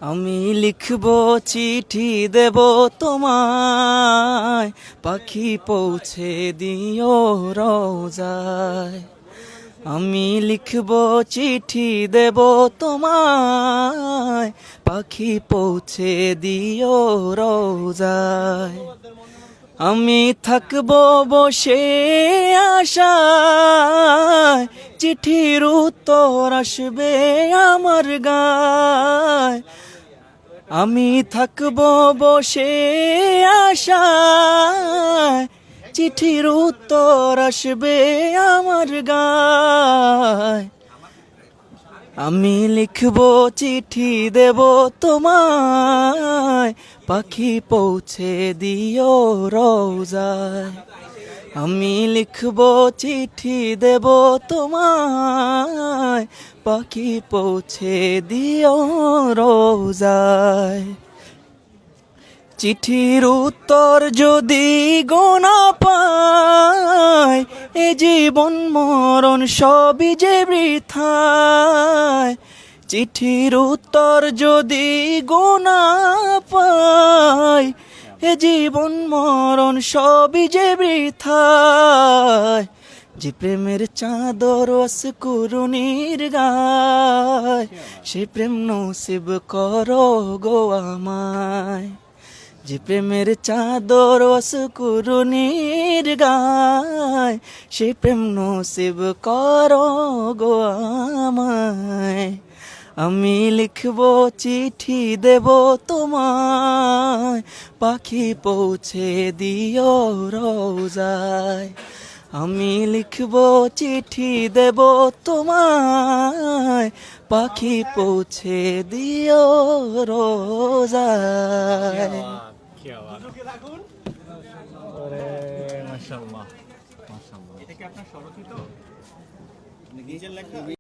আমি লিখব চিঠি দেব তোমায়, পাখি পৌঁছে দিও রোজায়। আমি লিখব চিঠি দেব তোমায়, পাখি পৌঁছে দিও রোজায়। আমি থাকব বসে আশায়, চিঠির উত্তর আসবে আমার গায়। আমি থাকব বসে আশায়, চিঠির উত্তর আসবে আমার গায়। আমি লিখব চিঠি দেব তোমায়, পাখি পৌঁছে দিও রোজায়। আমি লিখব চিঠি দেব তোমায়, পাখি পৌঁছে দিও রোজায়। চিঠির উত্তর যদি গোনা পায়, এ জীবন মরণ সবই যে বৃথায়। চিঠির উত্তর যদি গোনা পায়, এ জীবন মরণ সবই যে বৃথায়। যে প্রেমের চাদর অস্কুরুনির গায়, সে প্রেম নসিব করো গো আমায়। যে প্রেমের চাদর অস্কুরুনির গায়, সে প্রেম নসিব করো গো আমায়। আমি লিখব চিঠি দেব তোমায়, পাখি পৌঁছে দিও রোজায়। আমি লিখব চিঠি দেব তোমায়, পাখি পৌঁছে দিও রোজায়। মাশাআল্লাহ, মাশাআল্লাহ। এটা কি আপনার স্বরচিত নিজের লেখা?